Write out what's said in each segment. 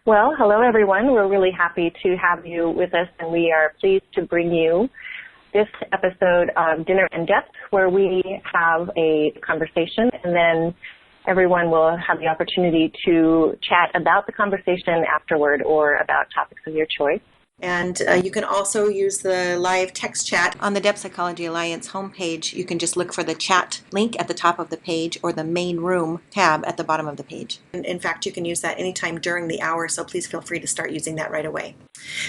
Well, hello everyone. We're really happy to have you with us, and we are pleased to bring you this episode of Dinner in Depth, where we have a conversation, and then everyone will have the opportunity to chat about the conversation afterward or about topics of your choice. And you can also use the live text chat on the Depth Psychology Alliance homepage. You can just look for the chat link at the top of the page or the main room tab at the bottom of the page. And in fact, you can use that anytime during the hour, so please feel free to start using that right away.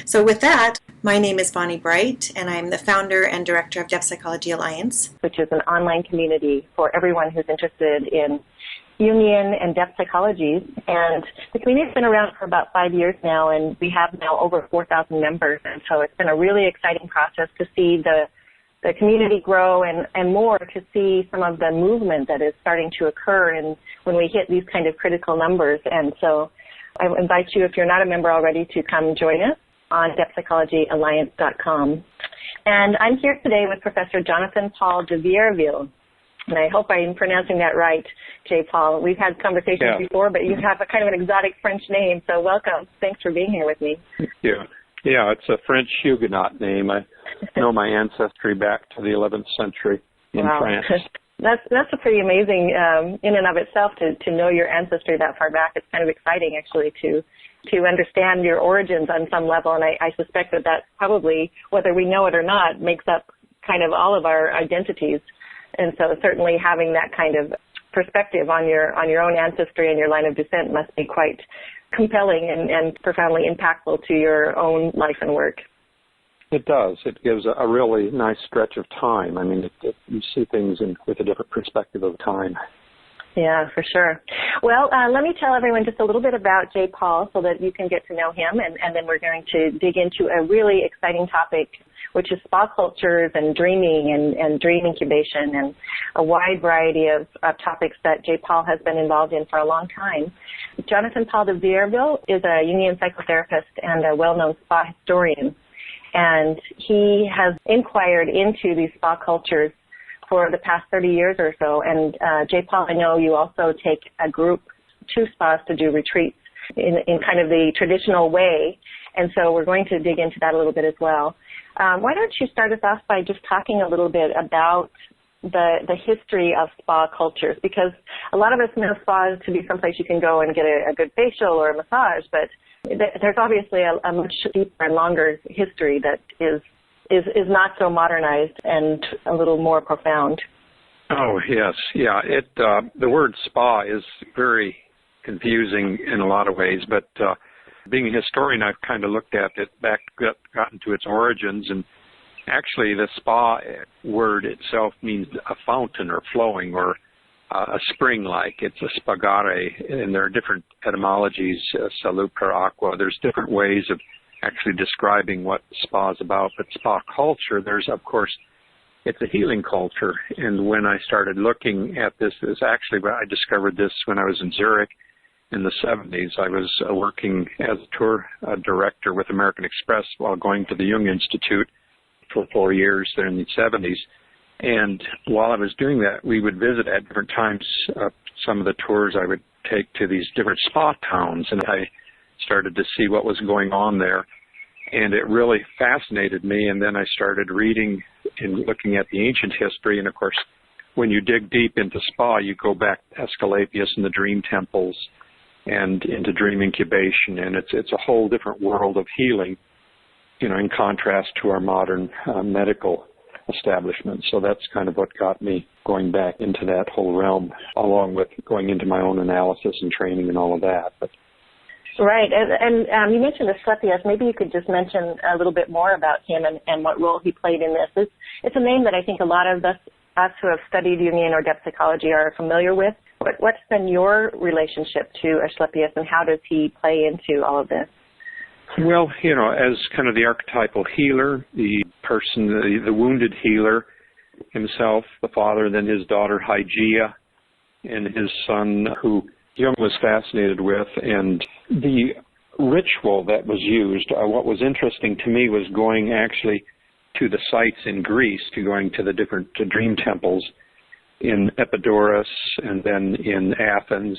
So with that, my name is Bonnie Bright, and I'm the founder and director of Depth Psychology Alliance, which is an online community for everyone who's interested in Jungian and depth psychologies. And the community's been around for about 5 years now, and we have now over 4,000 members. And so it's been a really exciting process to see the community grow and more to see some of the movement that is starting to occur and when we hit these kind of critical numbers. And so I invite you, if you're not a member already, to come join us on depthpsychologyalliance.com. And I'm here today with Professor Jonathan Paul DeVierville. And I hope I'm pronouncing that right, J. Paul. We've had conversations before, but you have a kind of an exotic French name, so welcome. Thanks for being here with me. Yeah, it's a French Huguenot name. I know my ancestry back to the 11th century in France. That's a pretty amazing in and of itself to know your ancestry that far back. It's kind of exciting, actually, to understand your origins on some level, and I suspect that probably, whether we know it or not, makes up kind of all of our identities. And so certainly having that kind of perspective on your own ancestry and your line of descent must be quite compelling and profoundly impactful to your own life and work. It does. It gives a really nice stretch of time. I mean, you see things with a different perspective of time. Yeah, for sure. Well, let me tell everyone just a little bit about J. Paul so that you can get to know him, and then we're going to dig into a really exciting topic, which is spa cultures and dreaming and dream incubation and a wide variety of topics that J. Paul has been involved in for a long time. Jonathan Paul DeVierville is a Jungian psychotherapist and a well-known spa historian, and he has inquired into these spa cultures for the past 30 years or so. And J. Paul, I know you also take a group to spas to do retreats in kind of the traditional way, and so we're going to dig into that a little bit as well. Why don't you start us off by just talking a little bit about the history of spa cultures, because a lot of us know spas to be someplace you can go and get a good facial or a massage, but there's obviously a much deeper and longer history that is not so modernized and a little more profound. Oh, yes. Yeah. The word spa is very confusing in a lot of ways, but being a historian, I've kind of looked at it gotten to its origins, and actually the spa word itself means a fountain or flowing or a spring-like. It's a spagare, and there are different etymologies, salute per aqua. There's different ways of actually describing what spa is about, but spa culture, it's a healing culture. And when I started looking at this, I discovered this when I was in Zurich in the 70s. I was working as a tour director with American Express while going to the Jung Institute for 4 years there in the 70s. And while I was doing that, we would visit at different times. Some of the tours I would take to these different spa towns, and I started to see what was going on there, and it really fascinated me. And then I started reading and looking at the ancient history, and of course when you dig deep into spa, you go back to Asclepius and the dream temples and into dream incubation, and it's a whole different world of healing, in contrast to our modern medical establishment. So that's kind of what got me going back into that whole realm, along with going into my own analysis and training and all of that. But right, and you mentioned Asclepius. Maybe you could just mention a little bit more about him and what role he played in this. It's a name that I think a lot of us who have studied Jungian or depth psychology are familiar with. What's been your relationship to Asclepius, and how does he play into all of this? Well, as kind of the archetypal healer, the person, the wounded healer himself, the father, then his daughter Hygeia, and his son, who Jung was fascinated with, and the ritual that was used. What was interesting to me was going actually to the sites in Greece, going to the different dream temples in Epidaurus and then in Athens.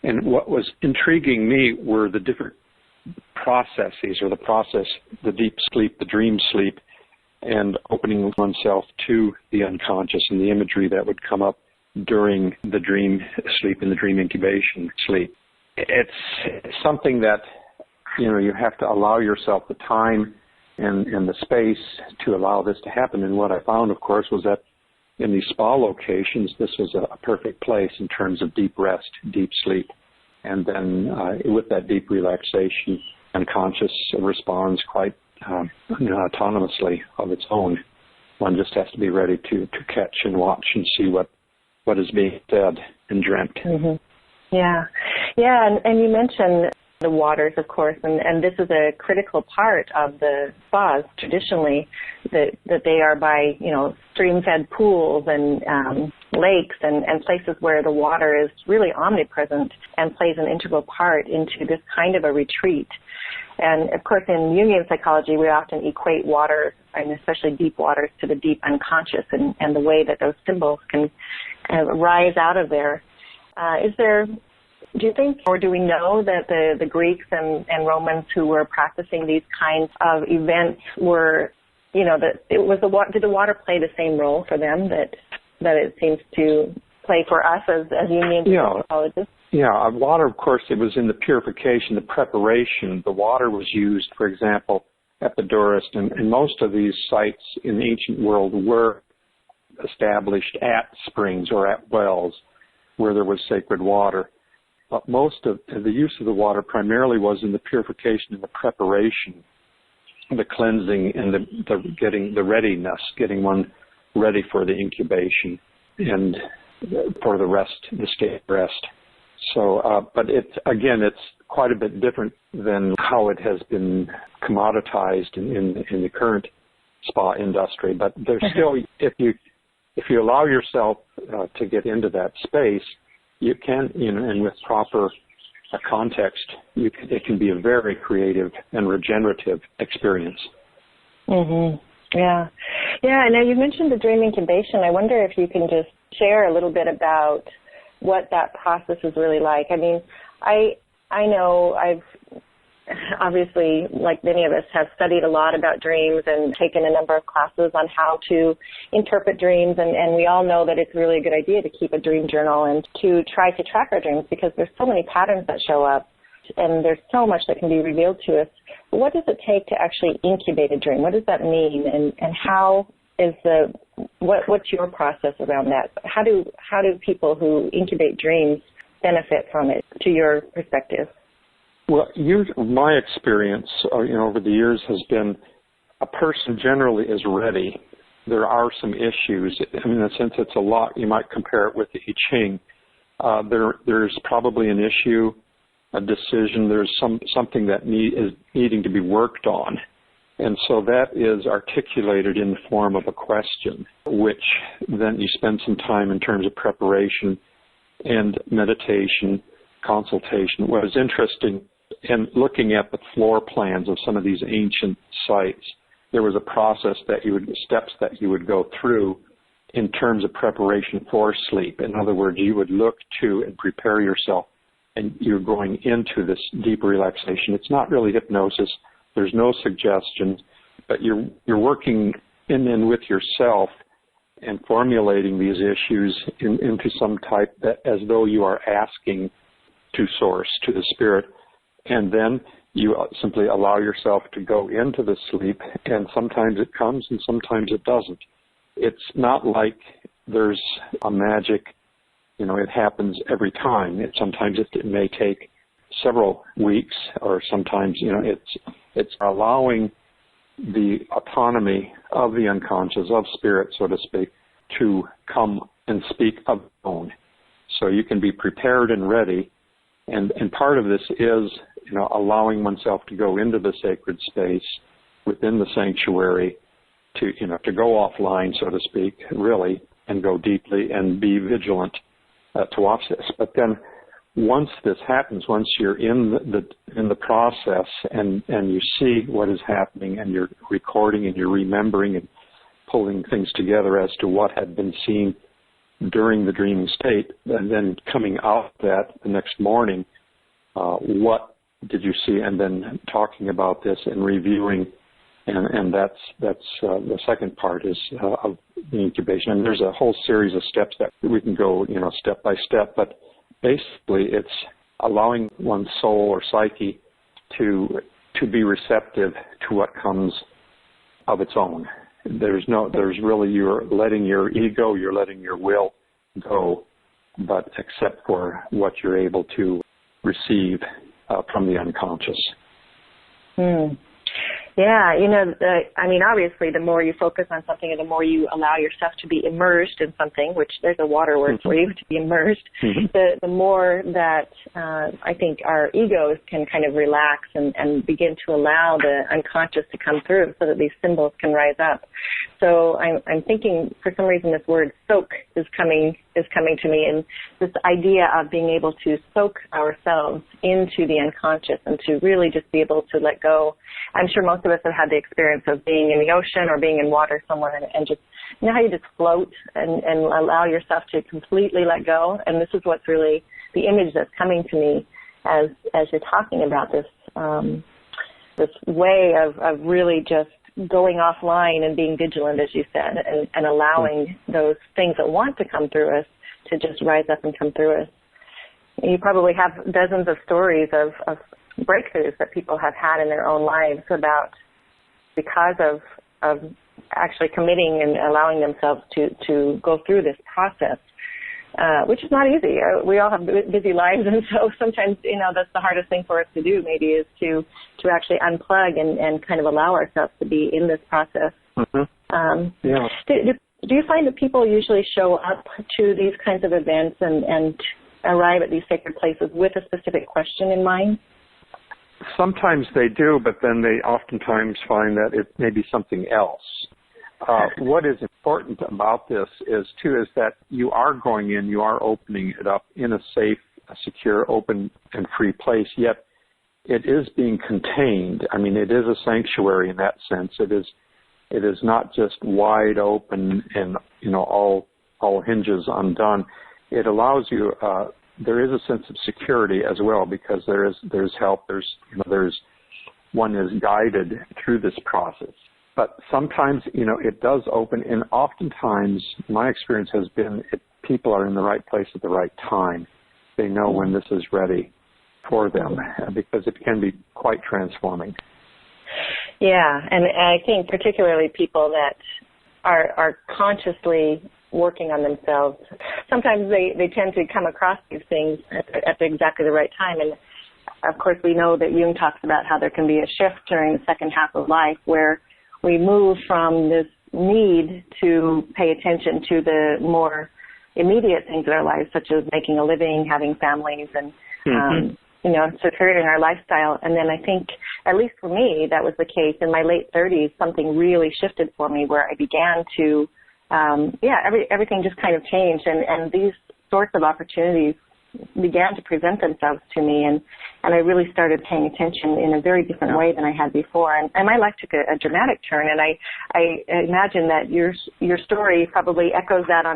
And what was intriguing me were the different processes or the deep sleep, the dream sleep, and opening oneself to the unconscious and the imagery that would come up during the dream sleep and the dream incubation sleep. It's something that, you have to allow yourself the time and the space to allow this to happen. And what I found, of course, was that in these spa locations, this was a perfect place in terms of deep rest, deep sleep. And then with that deep relaxation, unconscious responds quite autonomously of its own. One just has to be ready to catch and watch and see what is being said and dreamt. Mm-hmm. Yeah, and you mentioned the waters, of course, and this is a critical part of the spas traditionally, that they are by, stream-fed pools and lakes and places where the water is really omnipresent and plays an integral part into this kind of a retreat. And, of course, in Jungian psychology, we often equate water, and especially deep waters, to the deep unconscious and the way that those symbols can rise out of there. Do you think, or do we know that the Greeks and Romans who were practicing these kinds of events were, did the water play the same role for them that it seems to play for us as Jungian psychologists? Yeah, water, of course, it was in the purification, the preparation. The water was used, for example, at the Durist, and most of these sites in the ancient world were established at springs or at wells where there was sacred water. But most of the use of the water primarily was in the purification and the preparation, the cleansing and the readiness, getting one ready for the incubation and for the rest, the state of rest. So, but it's quite a bit different than how it has been commoditized in the current spa industry. But there's still, if you allow yourself to get into that space, you can, and with proper context, it can be a very creative and regenerative experience. Mhm. Yeah. Yeah. Now you mentioned the dream incubation. I wonder if you can just share a little bit about what that process is really like. I mean, I know I've obviously, like many of us, have studied a lot about dreams and taken a number of classes on how to interpret dreams, and we all know that it's really a good idea to keep a dream journal and to try to track our dreams because there's so many patterns that show up and there's so much that can be revealed to us. But what does it take to actually incubate a dream? What does that mean, and how is what's your process around that? How do people who incubate dreams benefit from it, to your perspective? Well, my experience, over the years has been a person generally is ready. There are some issues. I mean, in a sense, it's a lot. You might compare it with the I Ching. There's probably an issue, a decision. There's something that is needing to be worked on. And so that is articulated in the form of a question, which then you spend some time in terms of preparation and meditation, consultation. What is interesting in looking at the floor plans of some of these ancient sites, there was a process steps that you would go through in terms of preparation for sleep. In other words, you would look to and prepare yourself, and you're going into this deep relaxation. It's not really hypnosis. There's no suggestions, but you're working in and with yourself and formulating these issues into some type that as though you are asking to source, to the spirit. And then you simply allow yourself to go into the sleep, and sometimes it comes and sometimes it doesn't. It's not like there's a magic, it happens every time. Sometimes it may take several weeks, or sometimes, it's allowing the autonomy of the unconscious, of spirit, so to speak, to come and speak of its own. So you can be prepared and ready. And part of this is, allowing oneself to go into the sacred space within the sanctuary to go offline, so to speak, really, and go deeply and be vigilant to watch this. But then once this happens, once you're in the process and you see what is happening and you're recording and you're remembering and pulling things together as to what had been seen during the dreaming state, and then coming out of that the next morning, what did you see, and then talking about this and reviewing, and that's the second part is of the incubation. And there's a whole series of steps that we can go, step by step, but basically it's allowing one's soul or psyche to be receptive to what comes of its own. There's really, you're letting your ego, you're letting your will go, but except for what you're able to receive from the unconscious. Yeah, obviously the more you focus on something and the more you allow yourself to be immersed in something, which there's a water word for you, to be immersed, the more that I think our egos can kind of relax and begin to allow the unconscious to come through so that these symbols can rise up. So I'm thinking, for some reason, this word soak is coming to me, and this idea of being able to soak ourselves into the unconscious and to really just be able to let go. I'm sure most of us have had the experience of being in the ocean or being in water somewhere and just, how you just float and allow yourself to completely let go. And this is what's really the image that's coming to me as you're talking about this, this way of really just going offline and being vigilant, as you said, and allowing those things that want to come through us to just rise up and come through us. You probably have dozens of stories of breakthroughs that people have had in their own lives because of actually committing and allowing themselves to go through this process, which is not easy. We all have busy lives, and so sometimes, that's the hardest thing for us to do, maybe, is to actually unplug and kind of allow ourselves to be in this process. Do you find that people usually show up to these kinds of events and arrive at these sacred places with a specific question in mind? Sometimes they do, but then they oftentimes find that it may be something else. What is important about this is that you are going in, you are opening it up in a safe, secure, open, and free place, yet it is being contained. It is a sanctuary in that sense. It is not just wide open and, all hinges undone. It allows you, there is a sense of security as well, because there's help, one is guided through this process. But sometimes, it does open, and oftentimes my experience has been people are in the right place at the right time. They know when this is ready for them, because it can be quite transforming. Yeah, and I think particularly people that are consciously working on themselves, sometimes they tend to come across these things at exactly the right time. And of course, we know that Jung talks about how there can be a shift during the second half of life where we move from this need to pay attention to the more immediate things in our lives, such as making a living, having families, and securing our lifestyle. And then I think, at least for me, that was the case. In my late 30s, something really shifted for me where I began to, everything just kind of changed. And these sorts of opportunities began to present themselves to me. And I really started paying attention in a very different way than I had before. And my life took a dramatic turn. And I imagine that your story probably echoes that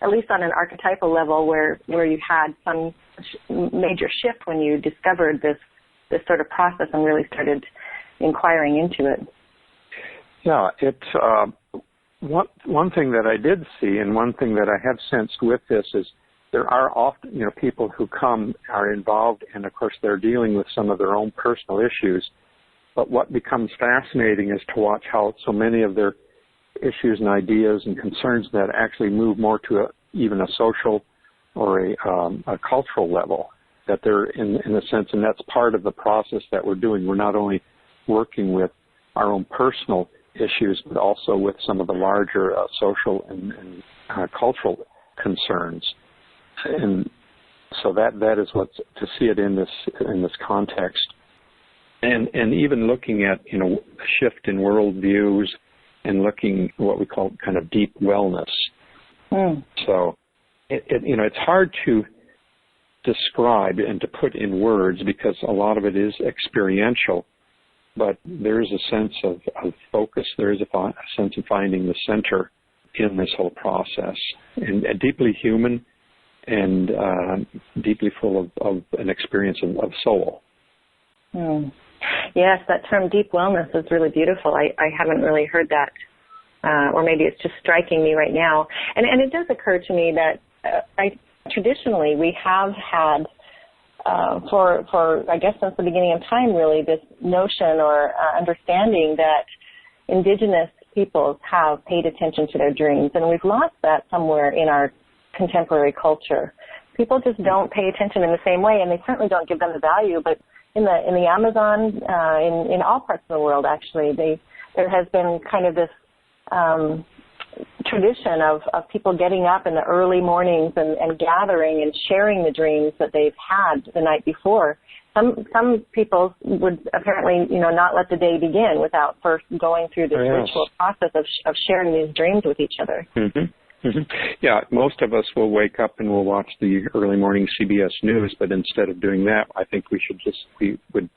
at least on an archetypal level where you had some major shift when you discovered this sort of process and really started inquiring into it. Yeah, it's one thing that I did see, and one thing that I have sensed with this is there are often, people who are involved, and of course they're dealing with some of their own personal issues. But what becomes fascinating is to watch how so many of their issues and ideas and concerns that actually move more to even a social or a cultural level, that they're in a sense, and that's part of the process that we're doing. We're not only working with our own personal issues, but also with some of the larger social and cultural concerns. And so that is what to see it in this context, and even looking at a shift in worldviews and looking at what we call kind of deep wellness. So it's hard to describe and to put in words because a lot of it is experiential, but there is a sense of focus. There is a sense of finding the center in this whole process, and deeply human and deeply full of an experience of soul. Yes, that term deep wellness is really beautiful. I haven't really heard that, or maybe it's just striking me right now. And it does occur to me that traditionally we have had, for I guess since the beginning of time really, this notion or understanding that indigenous peoples have paid attention to their dreams, and we've lost that somewhere in our contemporary culture. People just don't pay attention in the same way, and they certainly don't give them the value. But in the Amazon, in all parts of the world, actually, there has been kind of this tradition of people getting up in the early mornings and gathering and sharing the dreams that they've had the night before. Some people would apparently, not let the day begin without first going through this ritual process of sharing these dreams with each other. Mm-hmm. Mm-hmm. Yeah, most of us will wake up and we'll watch the early morning CBS News, but instead of doing that, I think we would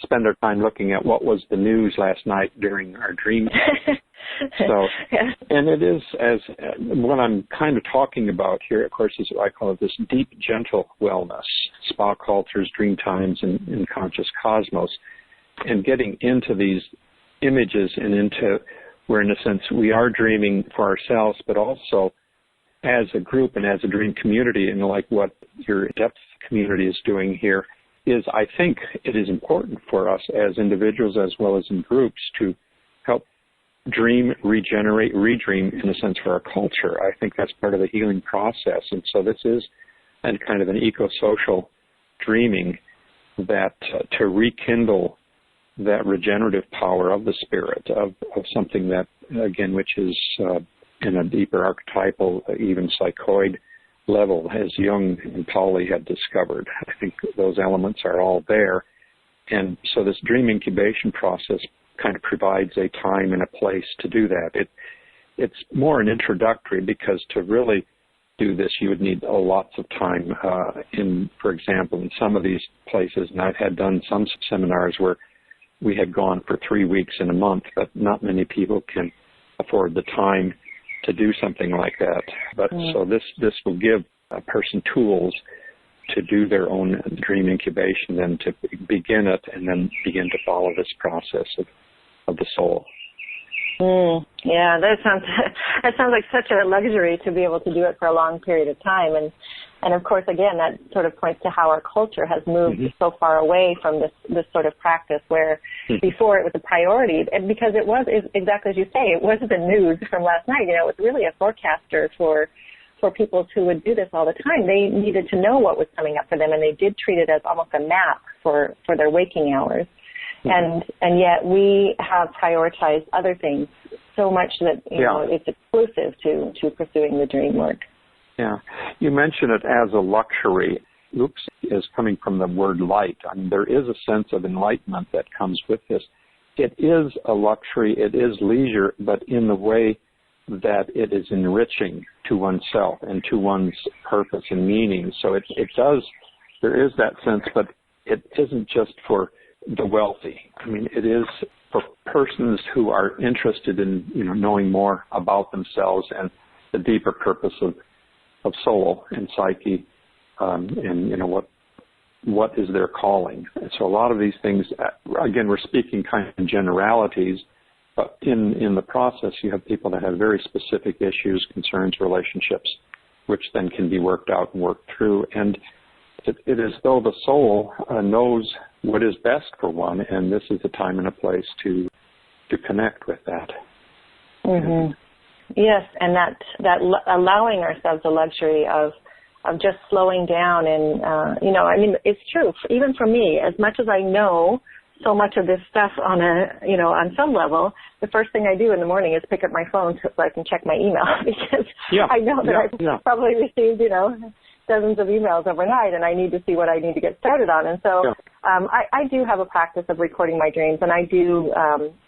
spend our time looking at what was the news last night during our dream. So, and it is, as what I'm kind of talking about here, of course, is what I call it this deep, gentle wellness, spa cultures, dream times, and conscious cosmos, and getting into these images and into where, in a sense, we are dreaming for ourselves, but also as a group and as a dream community, and like what your depth community is doing here, is I think it is important for us as individuals as well as in groups to help dream, regenerate, redream, in a sense, for our culture. I think that's part of the healing process. And so this is kind of an eco-social dreaming that to rekindle that regenerative power of the spirit, of something that, again, which is in a deeper archetypal, even psychoid level, as Jung and Pauli had discovered. I think those elements are all there. And so this dream incubation process kind of provides a time and a place to do that. It's more an introductory, because to really do this, you would need lots of time. For example, in some of these places, and I've had done some seminars where we had gone for 3 weeks in a month, but not many people can afford the time to do something like that. But so this will give a person tools to do their own dream incubation, then to begin it, and then begin to follow this process of the soul. Yeah, that sounds like such a luxury to be able to do it for a long period of time. And of course, again, that sort of points to how our culture has moved so far away from this sort of practice, where before it was a priority, and because it was, exactly as you say, it was the news from last night. It was really a forecaster for people who would do this all the time. They needed to know what was coming up for them, and they did treat it as almost a map for their waking hours. And yet we have prioritized other things so much that it's exclusive to pursuing the dream work. Yeah. You mention it as a luxury. Is coming from the word light. I mean, there is a sense of enlightenment that comes with this. It is a luxury, it is leisure, but in the way that it is enriching to oneself and to one's purpose and meaning. So there is that sense, but it isn't just for the wealthy. I mean, it is for persons who are interested in, knowing more about themselves and the deeper purpose of soul and psyche, and what is their calling. And so a lot of these things, again, we're speaking kind of in generalities, but in the process, you have people that have very specific issues, concerns, relationships, which then can be worked out and worked through. And it is though the soul knows what is best for one, and this is a time and a place to connect with that. Mm-hmm. Yes, and that allowing ourselves the luxury of just slowing down, and it's true. Even for me, as much as I know so much of this stuff on some level, the first thing I do in the morning is pick up my phone so I can check my email, because I know that I've probably received dozens of emails overnight, and I need to see what I need to get started on. And so I do have a practice of recording my dreams, and I do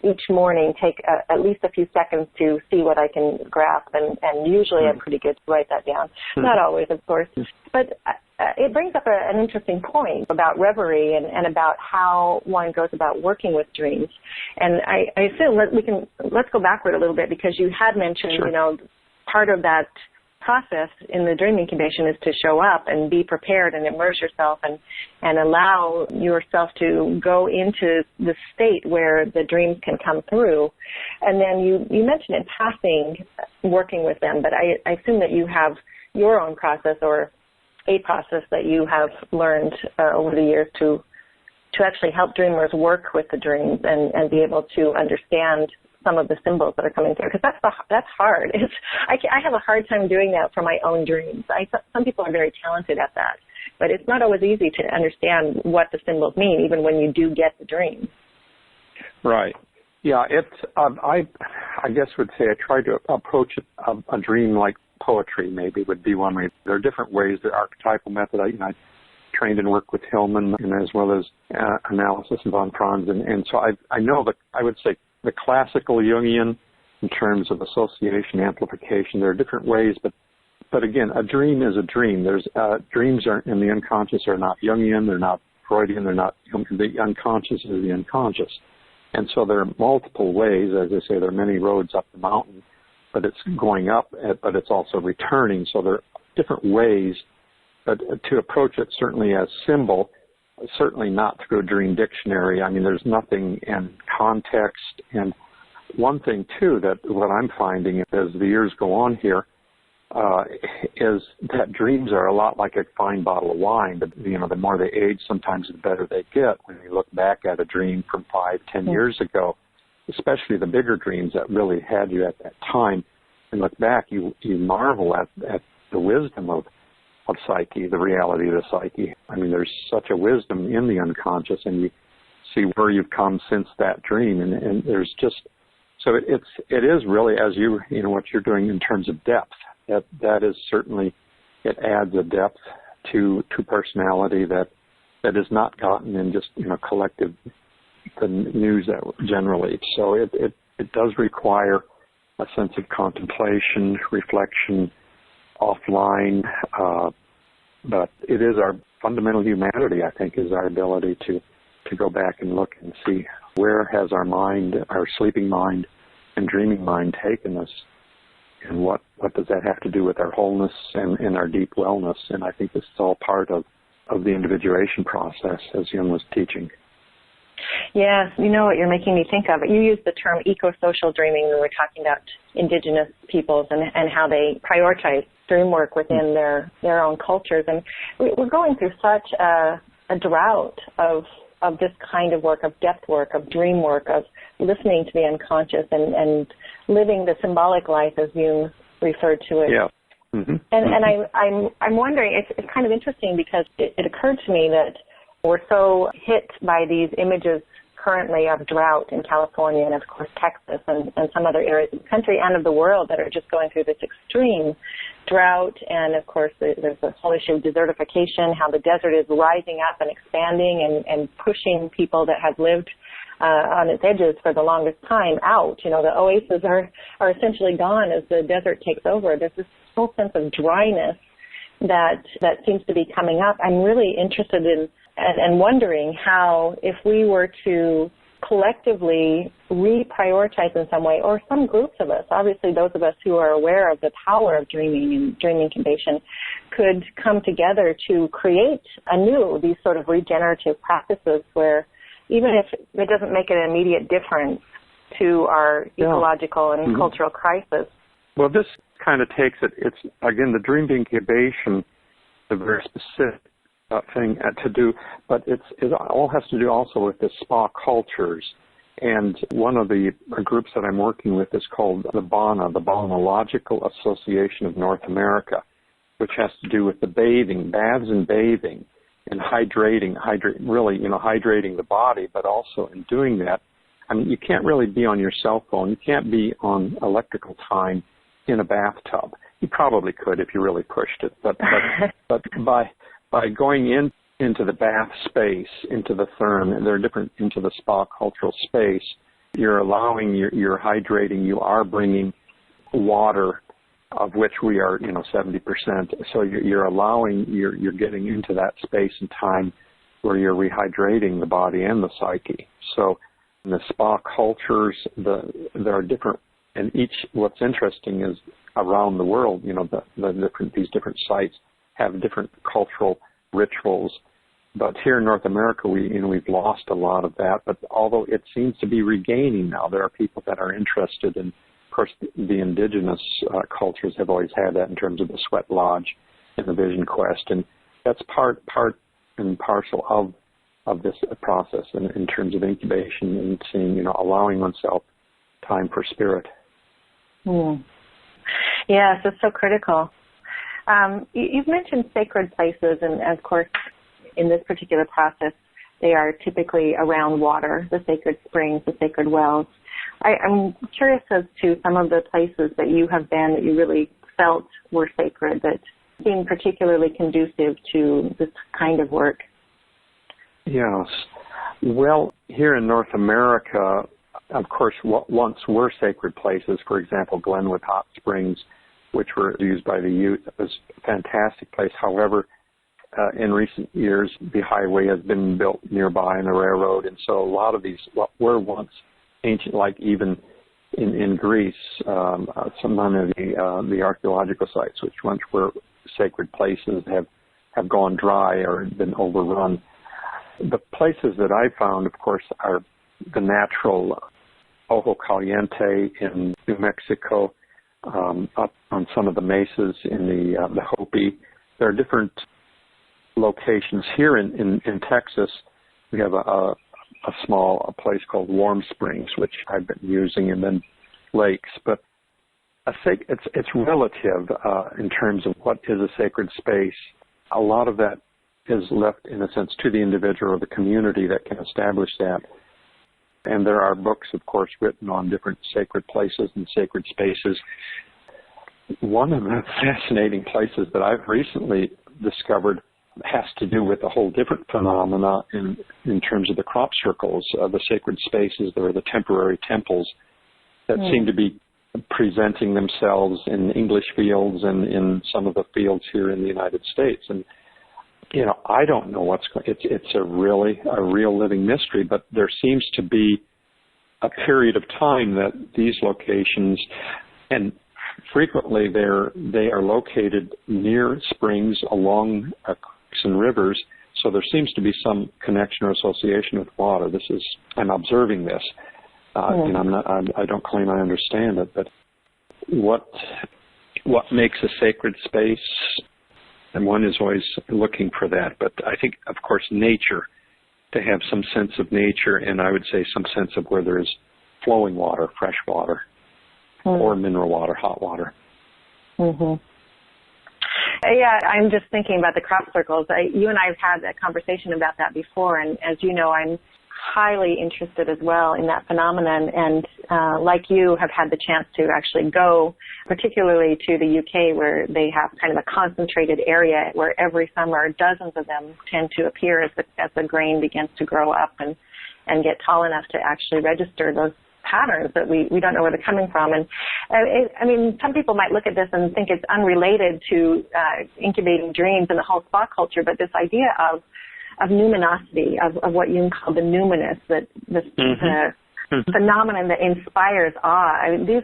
each morning take at least a few seconds to see what I can grasp, and usually I'm pretty good to write that down. Not always, of course. But it brings up an interesting point about reverie and about how one goes about working with dreams. And I assume let's go backward a little bit, because you had mentioned, part of that process in the dream incubation is to show up and be prepared and immerse yourself and allow yourself to go into the state where the dreams can come through. And then you mentioned in passing working with them, but I assume that you have your own process or a process that you have learned over the years to actually help dreamers work with the dreams and be able to understand some of the symbols that are coming through, because that's hard. I have a hard time doing that for my own dreams. Some people are very talented at that, but it's not always easy to understand what the symbols mean, even when you do get the dream. Right. Yeah. I guess would say I try to approach a dream like poetry. Maybe would be one way. There are different ways. The archetypal method. I trained and worked with Hillman, and as well as analysis and von Franz, and so I know that I would say the classical Jungian in terms of association, amplification. There are different ways, but again, a dream is a dream. Dreams are in the unconscious are not Jungian, they're not Freudian, they're not, the unconscious is the unconscious. And so there are multiple ways, as I say, there are many roads up the mountain, but it's going up, but it's also returning. So there are different ways, but to approach it certainly as symbol, certainly not through a dream dictionary. I mean, there's nothing in context. And one thing, too, that what I'm finding as the years go on here is that dreams are a lot like a fine bottle of wine. But, the more they age, sometimes the better they get. When you look back at a dream from 5-10 years ago, especially the bigger dreams that really had you at that time, and look back, you marvel at the wisdom of psyche, the reality of the psyche. I mean, there's such a wisdom in the unconscious, and you see where you've come since that dream, and there's just, so it is really, as what you're doing in terms of depth, that is certainly, it adds a depth to personality that is not gotten in just, collective, the news that generally. So it does require a sense of contemplation, reflection, offline, but it is our fundamental humanity, I think, is our ability to go back and look and see where has our mind, our sleeping mind and dreaming mind taken us, and what does that have to do with our wholeness and our deep wellness. And I think this is all part of the individuation process, as Jung was teaching. Yes, you know what you're making me think of. You used the term eco-social dreaming when we were talking about indigenous peoples and how they prioritize dream work within their own cultures. And we're going through such a drought of this kind of work, of depth work, of dream work, of listening to the unconscious and living the symbolic life, as Jung referred to it. Yeah. Mm-hmm. And I'm wondering, it's kind of interesting because it occurred to me that we're so hit by these images currently of drought in California and, of course, Texas and some other areas of the country and of the world that are just going through this extreme drought. And, of course, there's the whole issue of desertification, how the desert is rising up and expanding and pushing people that have lived on its edges for the longest time out. The oases are essentially gone as the desert takes over. There's this whole sense of dryness that seems to be coming up. I'm really interested in and wondering how, if we were to collectively reprioritize in some way, or some groups of us, obviously those of us who are aware of the power of dreaming and dream incubation, could come together to create anew these sort of regenerative practices where even if it doesn't make an immediate difference to our ecological and cultural crisis. Well, this kind of takes it, it's, again, the dream incubation, a very specific thing to do, but it all has to do also with the spa cultures. And one of the groups that I'm working with is called the BANA, the Balneological Association of North America, which has to do with the baths and bathing and hydrating the body, but also in doing that, I mean, you can't really be on your cell phone. You can't be on electrical time in a bathtub. You probably could if you really pushed it, but by going into the bath space, into the therm, and they're different, into the spa cultural space, you're allowing, you're hydrating, you are bringing water, of which we are, 70%. So you're allowing, you're getting into that space and time where you're rehydrating the body and the psyche. So in the spa cultures, there are different And what's interesting is around the world, these different sites have different cultural rituals. But here in North America, we've lost a lot of that. But although it seems to be regaining now, there are people that are interested in. Of course, the indigenous cultures have always had that in terms of the sweat lodge and the vision quest, and that's part and parcel of this process in terms of incubation and seeing, allowing oneself time for spirit. Yes, it's so critical. You've mentioned sacred places, and of course, in this particular process, they are typically around water, the sacred springs, the sacred wells. I'm curious as to some of the places that you have been that you really felt were sacred, that seemed particularly conducive to this kind of work. Yes. Well, here in North America, of course, what once were sacred places, for example, Glenwood Hot Springs, which were used by the youth, it was a fantastic place. However, in recent years, the highway has been built nearby and the railroad, and so a lot of these, what were once ancient, like even in Greece, some of the archaeological sites, which once were sacred places, have gone dry or been overrun. The places that I found, of course, are the natural Ojo Caliente in New Mexico, up on some of the mesas in the Hopi. There are different locations here in Texas. We have a place called Warm Springs, which I've been using, and then lakes. But it's relative in terms of what is a sacred space. A lot of that is left, in a sense, to the individual or the community that can establish that. And there are books, of course, written on different sacred places and sacred spaces. One of the fascinating places that I've recently discovered has to do with a whole different phenomena in terms of the crop circles, the sacred spaces. There are the temporary temples that seem to be presenting themselves in English fields and in some of the fields here in the United States. And I don't know it's a real living mystery, but there seems to be a period of time that these locations, and frequently they are located near springs along creeks and rivers, so there seems to be some connection or association with water. I'm observing this. I don't claim I understand it, but what makes a sacred space? And one is always looking for that. But I think, of course, nature, to have some sense of nature, and I would say some sense of where there is flowing water, fresh water, or mineral water, hot water. Mm-hmm. Yeah, I'm just thinking about the crop circles. You and I have had that conversation about that before, and as you know, I'm highly interested as well in that phenomenon, and like you, have had the chance to actually go, particularly to the UK, where they have kind of a concentrated area where every summer dozens of them tend to appear as the grain begins to grow up and get tall enough to actually register those patterns that we don't know where they're coming from. And some people might look at this and think it's unrelated to incubating dreams and the whole spa culture, but this idea of numinosity, of what you call the numinous, that this phenomenon that inspires awe. These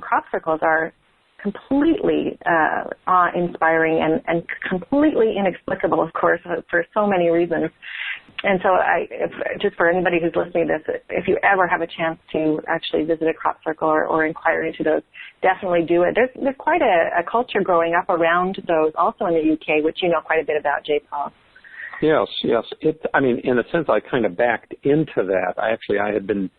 crop circles are completely awe-inspiring and completely inexplicable, of course, for so many reasons. And so just for anybody who's listening to this, if you ever have a chance to actually visit a crop circle or inquire into those, definitely do it. There's quite a culture growing up around those also in the UK, which you know quite a bit about, J. Paul. Yes. In a sense, I kind of backed into that. I had been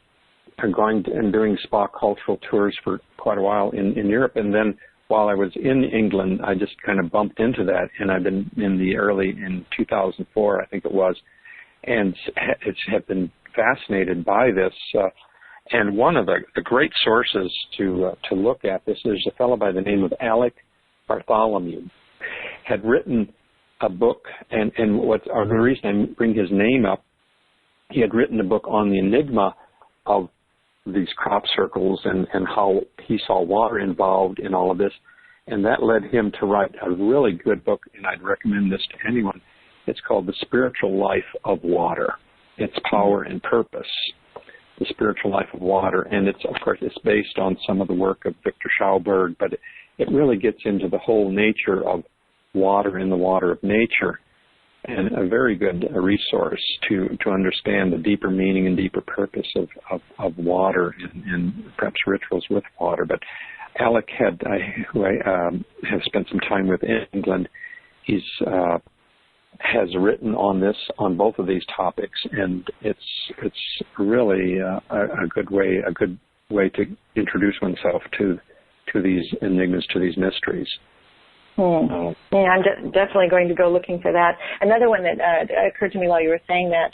going and doing spa cultural tours for quite a while in Europe, and then while I was in England, I just kind of bumped into that, and I've been in 2004, I think it was, and have been fascinated by this. And one of the great sources to look at this is a fellow by the name of Alec Bartholomew, had written a book, and the reason I bring his name up, he had written a book on the enigma of these crop circles and how he saw water involved in all of this, and that led him to write a really good book, and I'd recommend this to anyone. It's called The Spiritual Life of Water, Its Power and Purpose. the spiritual life of water. And it's, of course, it's based on some of the work of Victor Schauberg, but it really gets into the whole nature of water in the water of nature, and a very good resource to understand the deeper meaning and deeper purpose of water and perhaps rituals with water. But Alec who I have spent some time with in England, has written on both of these topics, and it's really a good way to introduce oneself to these enigmas, to these mysteries. Yeah, I'm definitely going to go looking for that. Another one that occurred to me while you were saying that,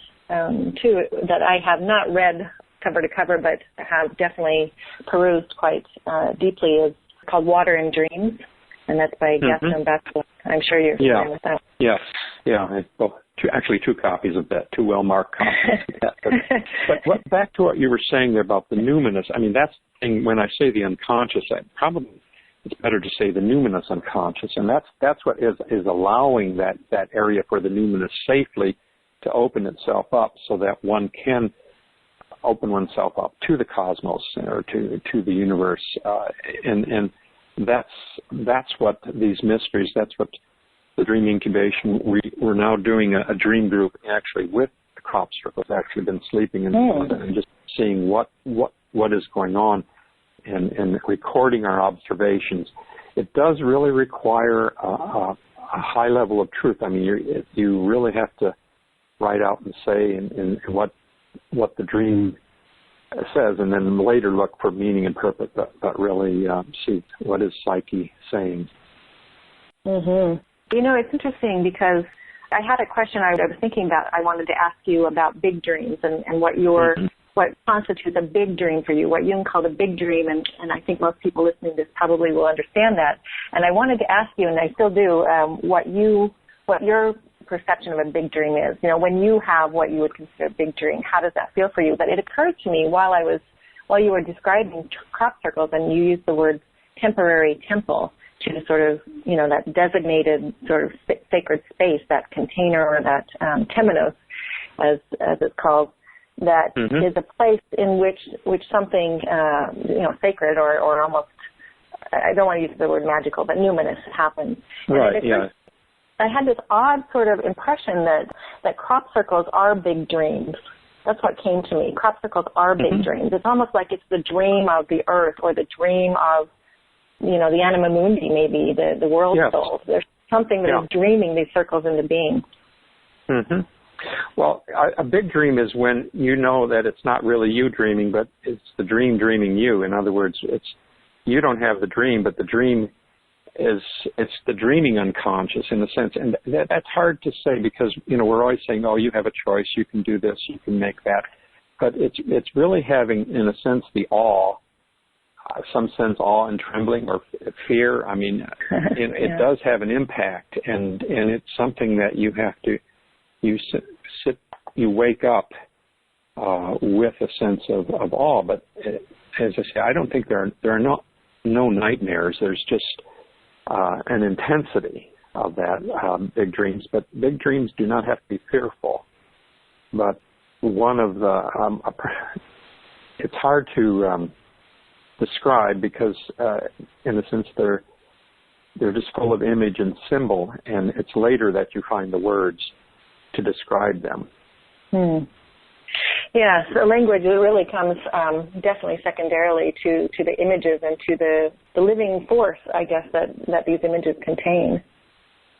too, that I have not read cover to cover, but have definitely perused quite deeply, is called Water and Dreams, and that's by Gaston Bachelot. I'm sure you're familiar with that. Yes, actually two copies of that, two well-marked copies of that. But back to what you were saying there about the numinous, I mean, that's the thing, when I say the unconscious, it's better to say the numinous unconscious, and that's what is allowing that area for the numinous safely to open itself up, so that one can open oneself up to the cosmos or to the universe, and that's what these mysteries. That's what the dream incubation. We're now doing a dream group actually with the crop circles. Actually, been sleeping and just seeing what is going on. And recording our observations. It does really require a high level of truth. I mean, you really have to write out and say and what the dream says, and then later look for meaning and purpose, but really see what is psyche saying. You know, it's interesting because I had a question I was thinking about. I wanted to ask you about big dreams and what your what constitutes a big dream for you, what Jung called a big dream, and I think most people listening to this probably will understand that. And I wanted to ask you, and I still do, what your perception of a big dream is. You know, when you have what you would consider a big dream, how does that feel for you? But it occurred to me while you were describing crop circles, and you used the word temporary temple to sort of, you know, that designated sort of sacred space, that container, or that temenos, as it's called, that is a place in which something, sacred or almost, I don't want to use the word magical, but numinous happens. Right, yeah. I had this odd sort of impression that crop circles are big dreams. That's what came to me. Crop circles are big dreams. It's almost like it's the dream of the earth, or the dream of, you know, the anima mundi, maybe, the world soul. There's something that is dreaming these circles into being. Well, a big dream is when you know that it's not really you dreaming, but it's the dream dreaming you. In other words, it's you don't have the dream, but the dream it's the dreaming unconscious in a sense. And that's hard to say because, you know, we're always saying, oh, you have a choice, you can do this, you can make that. But it's really having, in a sense, the awe, some sense awe and trembling or fear. I mean, it does have an impact, and it's something that you have to, you wake up with a sense of awe. But as I say, I don't think there are no nightmares. There's just an intensity of that big dreams. But big dreams do not have to be fearful. But one of the it's hard to describe because in a sense they're just full of image and symbol, and it's later that you find the words to describe them. Yeah, so language really comes definitely secondarily to the images and to the living force, I guess, that these images contain.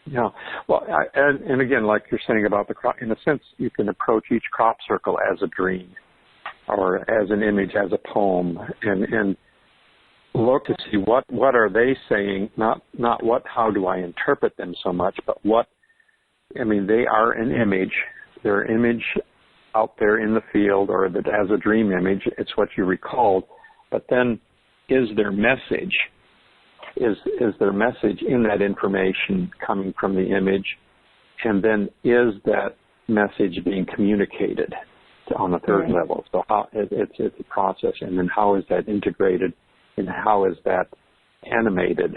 Yeah, well, and again, like you're saying about the crop, in a sense, you can approach each crop circle as a dream, or as an image, as a poem, and look to see what are they saying, not how do I interpret them so much, but they are an image. They're an image out there in the field, or that as a dream image, it's what you recalled. But then, is their message? Is their message in that information coming from the image? And then is that message being communicated on the third level? So how it's a process, and then how is that integrated, and how is that animated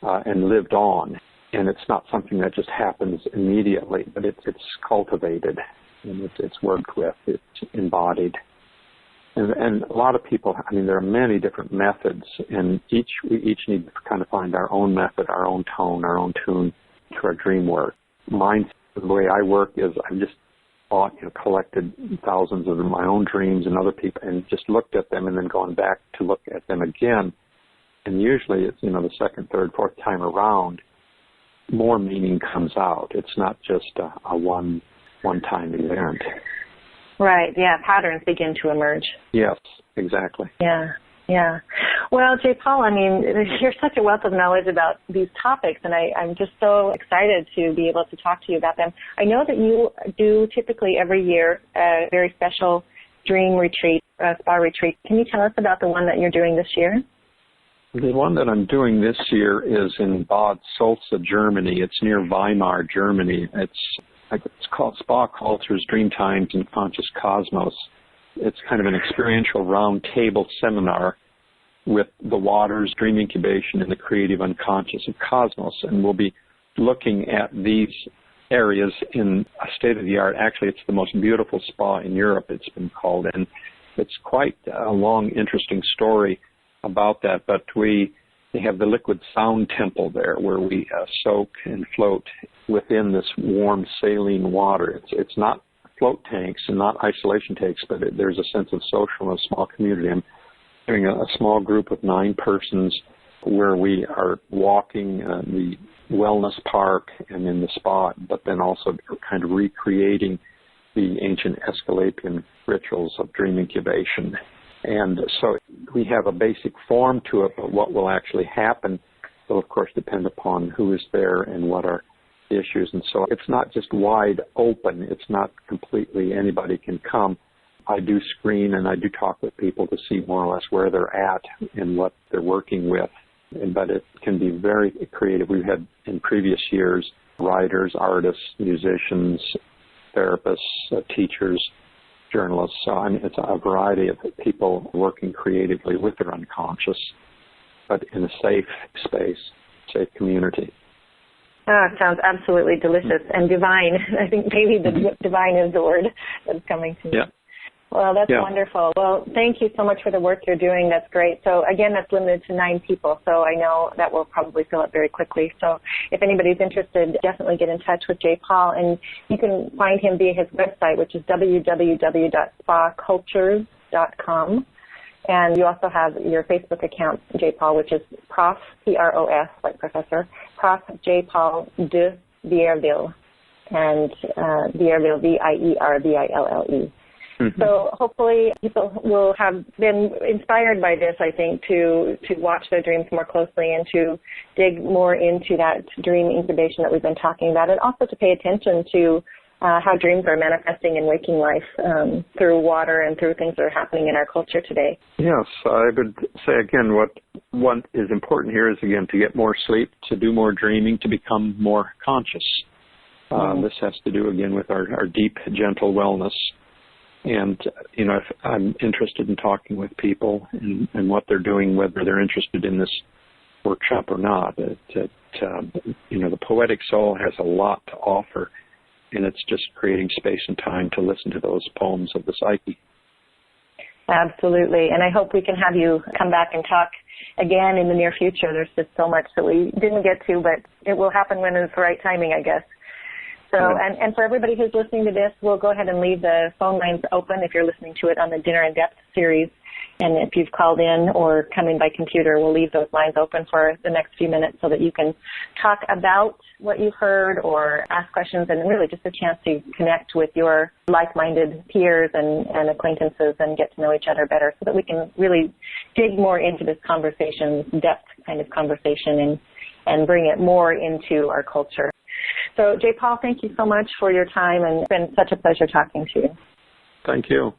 and lived on? And it's not something that just happens immediately, but it's cultivated, and it's worked with, it's embodied. And a lot of people, I mean, there are many different methods, and we each need to kind of find our own method, our own tone, our own tune to our dream work. Mine, the way I work is I've just collected thousands of my own dreams and other people, and just looked at them and then gone back to look at them again. And usually it's, the second, third, fourth time around, more meaning comes out. It's not just a one-time event. Right, yeah, patterns begin to emerge. Yes, exactly. Yeah. Well, J. Paul, I mean, you're such a wealth of knowledge about these topics, and I'm just so excited to be able to talk to you about them. I know that you do typically every year a very special dream retreat, spa retreat. Can you tell us about the one that you're doing this year? The one that I'm doing this year is in Bad Salza, Germany. It's near Weimar, Germany. It's called Spa Cultures, Dream Times, and Conscious Cosmos. It's kind of an experiential round-table seminar with the waters, dream incubation, and the creative unconscious of cosmos. And we'll be looking at these areas in a state-of-the-art. Actually, it's the most beautiful spa in Europe, it's been called. And it's quite a long, interesting story about that. But they have the liquid sound temple there where we soak and float within this warm saline water. It's not float tanks and not isolation tanks, but there's a sense of social and a small community. I'm doing a small group of 9 persons where we are walking the wellness park and in the spa, but then also kind of recreating the ancient Aesculapian rituals of dream incubation. And so we have a basic form to it, but what will actually happen will, of course, depend upon who is there and what are the issues. And so it's not just wide open. It's not completely anybody can come. I do screen and I do talk with people to see more or less where they're at and what they're working with. But it can be very creative. We've had in previous years writers, artists, musicians, therapists, teachers, journalists. So I mean, it's a variety of people working creatively with their unconscious, but in a safe space, safe community. Oh, it sounds absolutely delicious and divine. I think maybe the divine is the word that's coming to me. Yeah. Well, that's wonderful. Well, thank you so much for the work you're doing. That's great. So, again, that's limited to 9 people, so I know that will probably fill up very quickly. So if anybody's interested, definitely get in touch with J. Paul, and you can find him via his website, which is www.spacultures.com. And you also have your Facebook account, J. Paul, which is Prof, P-R-O-S, like Professor, Prof J. Paul DeVierville, and Vierville, V-I-E-R-V-I-L-L-E. So hopefully people will have been inspired by this, I think, to watch their dreams more closely and to dig more into that dream incubation that we've been talking about, and also to pay attention to how dreams are manifesting in waking life through water and through things that are happening in our culture today. Yes, I would say, again, what is important here is, again, to get more sleep, to do more dreaming, to become more conscious. This has to do, again, with our deep, gentle wellness. And, if I'm interested in talking with people and what they're doing, whether they're interested in this workshop or not, the poetic soul has a lot to offer, and it's just creating space and time to listen to those poems of the psyche. Absolutely. And I hope we can have you come back and talk again in the near future. There's just so much that we didn't get to, but it will happen when it's the right timing, I guess. So, and for everybody who's listening to this, we'll go ahead and leave the phone lines open if you're listening to it on the Dinner in Depth series. And if you've called in or come in by computer, we'll leave those lines open for the next few minutes so that you can talk about what you've heard or ask questions, and really just a chance to connect with your like-minded peers and acquaintances and get to know each other better so that we can really dig more into this conversation, depth kind of conversation, and bring it more into our culture. So, J. Paul, thank you so much for your time, and it's been such a pleasure talking to you. Thank you.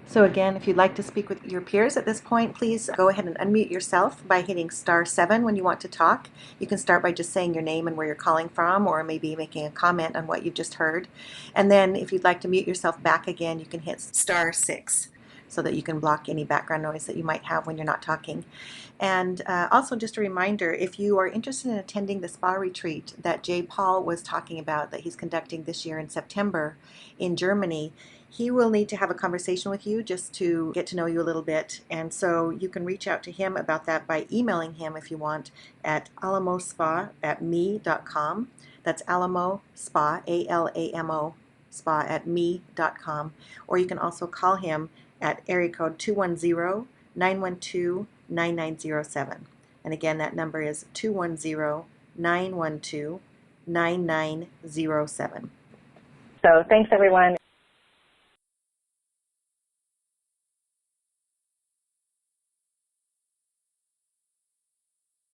So again, if you'd like to speak with your peers at this point, please go ahead and unmute yourself by hitting *7 when you want to talk. You can start by just saying your name and where you're calling from, or maybe making a comment on what you've just heard. And then if you'd like to mute yourself back again, you can hit *6 so that you can block any background noise that you might have when you're not talking. And also just a reminder, if you are interested in attending the spa retreat that J. Paul was talking about that he's conducting this year in September in Germany, He will need to have a conversation with you just to get to know you a little bit. And so you can reach out to him about that by emailing him if you want at alamospa@me.com. That's Alamo Spa, ALAMO, spa@me.com. Or you can also call him at area code 210-912-9907. And again, that number is 210-912-9907. So thanks, everyone.